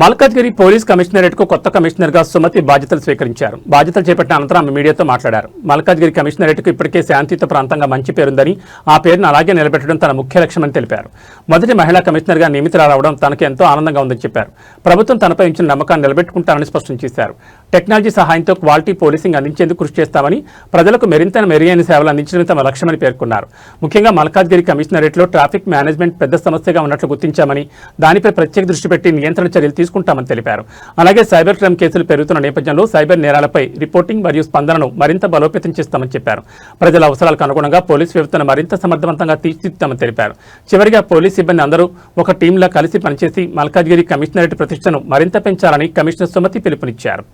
Malkajgiri police commissionerate కు కొత్త commissioner గా సుమతి బాధ్యతలు స్వీకరించారు. బాధ్యతలు చేపట్టిన అనంతరం ఆమె మీడియాతో మాట్లాడారు. మల్కాజ్గిరి కమిషనరేట్ కు ఇప్పటికే శాంతియుత ప్రాంతంగా మంచి పేరుందని, ఆ పేరును అలాగే నిలబెట్టడం తన ముఖ్య లక్ష్యమని తెలిపారు. మొదటి మహిళా కమిషనర్ గా నియమితురావడం తనకు ఎంతో ఆనందంగా ఉందని చెప్పారు. ప్రభుత్వం తనపై ఉంచిన నమ్మకాన్ని నిలబెట్టుకుంటారని స్పష్టం చేశారు. టెక్నాలజీ సహాయంతో క్వాలిటీ పోలీసింగ్ అందించేందుకు కృషి చేస్తామని, ప్రజలకు మెరుగైన సేవలు అందించడమే తమ లక్ష్యమని పేర్కొన్నారు. ముఖ్యంగా మల్కాజ్గిరి కమిషనరేట్ లో ట్రాఫిక్ మేనేజ్మెంట్ పెద్ద సమస్యగా ఉన్నట్లు గుర్తించామని, దానిపై ప్రత్యేక దృష్టి పెట్టి నియంత్రణ చర్యలు తీసుకుంటామని తెలిపారు. అలాగే సైబర్ క్రైమ్ కేసులు పెరుగుతున్న నేపథ్యంలో సైబర్ నేరాలపై రిపోర్టింగ్ మరియు స్పందనను మరింత బలోపేతం చేస్తామని చెప్పారు. ప్రజల అవసరాలకు అనుగుణంగా పోలీస్ వ్యవస్థను మరింత సమర్థవంతంగా తీర్చిదిద్దామని తెలిపారు. చివరిగా పోలీస్ సిబ్బంది అందరూ ఒక టీంలా కలిసి పనిచేసి మల్కాజ్గిరి కమిషనరేట్ ప్రతిష్టను మరింత పెంచాలని కమిషనర్ సుమతి పిలుపునిచ్చారు.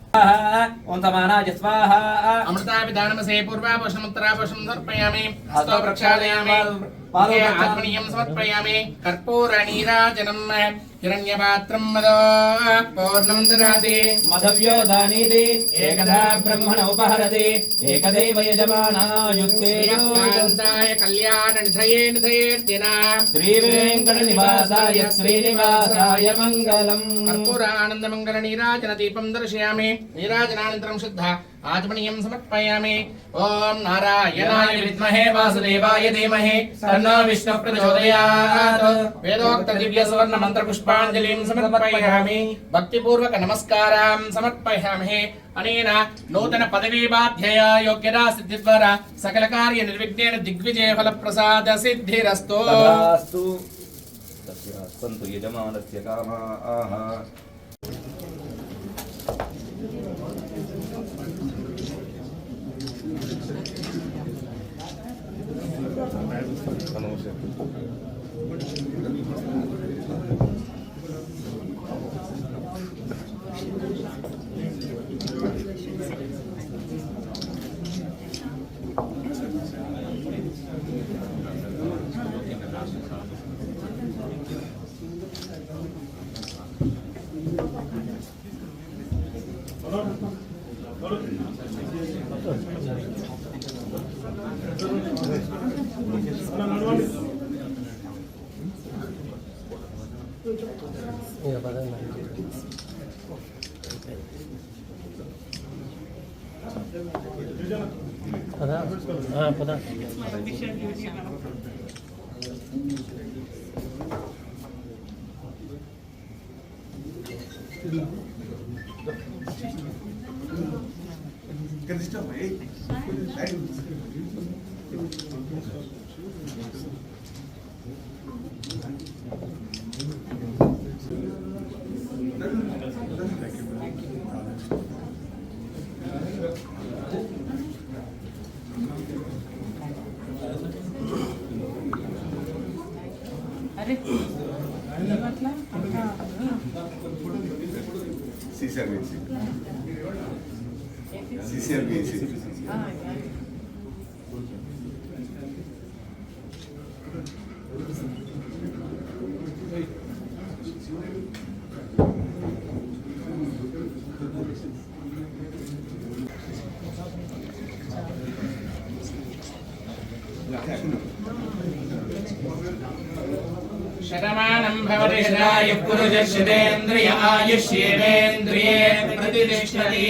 కర్పూర నీరాజనం హిరణ్యపాత్రం మదో పూర్ణం దదాతి మదవ్యోదానీతి ఏకదా బ్రహ్మణ ఉపహరతి ఏకదైవ యజమానాయుక్తేయోదాయ కళ్యాణ నిధయే నిధయేర్దిన శ్రీ వెంకట నివాసాయ శ్రీనివాసాయ మంగళం. కర్పూర ఆనంద మంగళ నీరాజన దీపం దర్శయామి. నీరాజనానంతరం శుద్ధ ఆచమనీయం సమర్పయామి. ఓం నారాయణాయ విద్మహే వాసుదేవాయ ధీమహి తన్నో విష్ణుః ప్రచోదయాత్. వేదోక్త దివ్య సువర్ణ మంత్ర పుష్పాంజలిం సమర్పయామి. భక్తిపూర్వక నమస్కారం సమర్పయామి. అనేన నూతన పదవీ బాధ్యయ యోగ్యతా సిద్ధి ద్వారా సకల కార్య నిర్విఘ్నేన దిగ్విజయ ఫల ప్రసాద సిద్ధిరస్తు. సంతు యజమానస్య కామాః. శతమానం భవతి శతాయుః పురుషः శతేంద్రియ ఆయుష్యేవేంద్రియే ప్రతిష్ఠతి.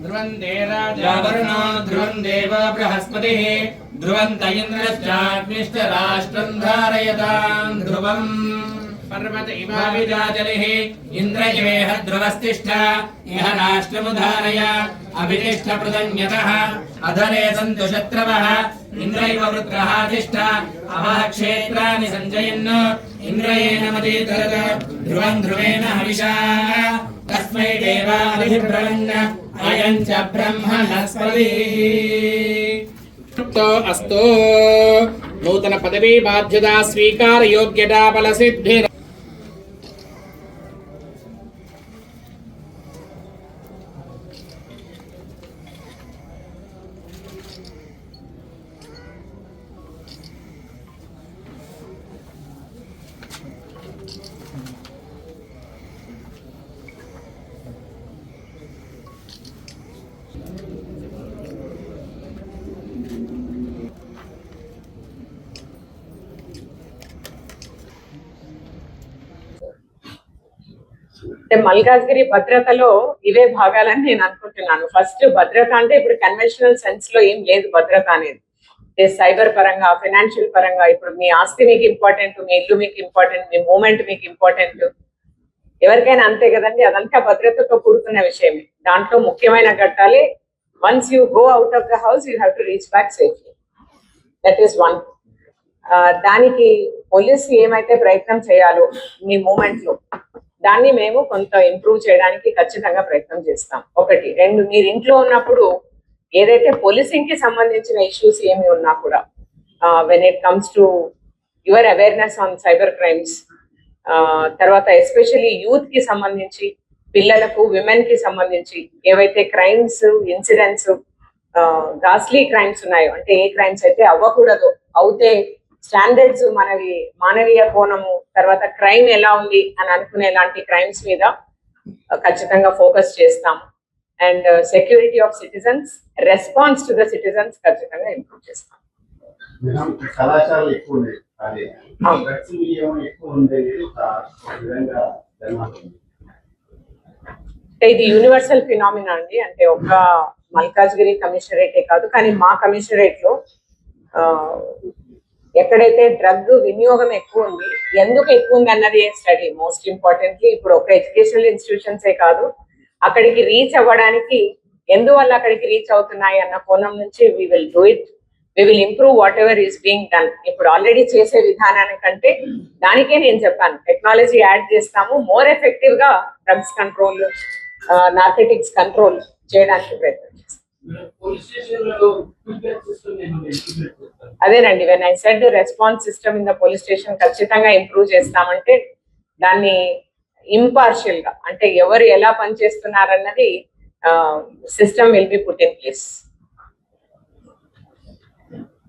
ధ్రువంతే రాజా వరుణో ధ్రువం దేవ బృహస్పతిః ధ్రువంత ఇంద్రశ్చాగ్నిశ్చ రాష్ట్రం ధారయతాం ధ్రువం. పర్వత ఇవావిజాజలిః ఇంద్ర ఇవేహ ధ్రువస్తిష్ఠ ఇహ రాష్ట్రముధారయ అభితిష్ఠ పృథన్యతః అధరే సంతు శత్రవః ఇంద్రైవ వృత్రః తిష్ఠ అవః క్షేత్రాని సంజయన్ ఇంద్రయేణ మదీతరత ధ్రువం ధ్రువేణ హవిషా తస్మై దేవాభిబ్రవన్న అయం చ బ్రహ్మణస్పతి. అస్తు. నూతన పదవీ బాధ్యతా స్వీకార యోగ్యతా బల సిద్ధి. అంటే మల్కాజ్గిరి భద్రతలో ఇవే భాగాలని నేను అనుకుంటున్నాను. ఫస్ట్ భద్రత అంటే ఇప్పుడు కన్వెన్షనల్ సెన్స్ లో ఏం లేదు భద్రత అనేది. సైబర్ పరంగా, ఫైనాన్షియల్ పరంగా, ఇప్పుడు మీ ఆస్తి మీకు ఇంపార్టెంట్, మీ ఇల్లు మీకు ఇంపార్టెంట్, మీ మూమెంట్ మీకు ఇంపార్టెంట్, ఎవరికైనా అంతే కదండి. అదంతా భద్రతతో కూడుకున్న విషయమే. దాంట్లో ముఖ్యమైన ఘట్టాలే once you go out of the house you have to reach back safely. That is one. దానికి పోలీస్ ఏమైతే ప్రయత్నం చేయాలో మీ మూమెంట్ లో, దాన్ని మేము కొంత ఇంప్రూవ్ చేయడానికి ఖచ్చితంగా ప్రయత్నం చేస్తాం. ఒకటి. రెండు, మీరు ఇంట్లో ఉన్నప్పుడు ఏదైతే పోలీసింగ్ కి సంబంధించిన ఇష్యూస్ ఏమి ఉన్నా కూడా, when it comes to your awareness on cyber crimes, తర్వాత ఎస్పెషల్లీ యూత్ కి సంబంధించి, పిల్లలకు, విమెన్ కి సంబంధించి ఏవైతే క్రైమ్స్, ఇన్సిడెంట్స్, గాస్లీ క్రైమ్స్ ఉన్నాయో, అంటే ఏ క్రైమ్స్ అయితే అవ్వకూడదు, అవుతే స్టాండర్డ్స్ మనవి మానవీయ కోణము, తర్వాత క్రైమ్ ఎలా ఉంది అని అనుకునే లాంటి క్రైమ్స్ మీద ఖచ్చితంగా ఫోకస్ చేస్తాం. And security of citizens, response to the citizens ఖచ్చితంగా ఇంప్రూవ్ చేస్తాం. కళాశాలలు ఎక్కువ ఉన్నాయి, అది ఎక్కువ ఉండేది. ఇది యూనివర్సల్ ఫినామినా అండి. అంటే ఒక మల్కాజ్గిరి కమిషనరేటే కాదు, కానీ మా కమిషనరేట్ లో ఎక్కడైతే డ్రగ్ వినియోగం ఎక్కువ ఉంది, ఎందుకు ఎక్కువ ఉంది అన్నది స్టడీ. మోస్ట్ ఇంపార్టెంట్లీ ఇప్పుడు ఒక ఎడ్యుకేషనల్ ఇన్స్టిట్యూషన్సే కాదు, అక్కడికి రీచ్ అవ్వడానికి ఎందువల్ల అక్కడికి రీచ్ అవుతున్నాయి అన్న కోణం నుంచి we will do it. We will improve whatever is being done. ఇప్పుడు ఆల్రెడీ చేసే విధానానికంటే దానికే నేను చెప్పాను, టెక్నాలజీ యాడ్ చేస్తాము, మోర్ ఎఫెక్టివ్ గా డ్రగ్స్ కంట్రోల్, నార్కోటిక్స్ కంట్రోల్ చేయడానికి ప్రయత్నం చేస్తాం. అదేనండి, when I said response system in the police station ఖచ్చితంగా ఇంప్రూవ్ చేస్తామంటే దాన్ని ఇంపార్షియల్ గా, అంటే ఎవరు ఎలా పనిచేస్తున్నారన్నది system will be put in place.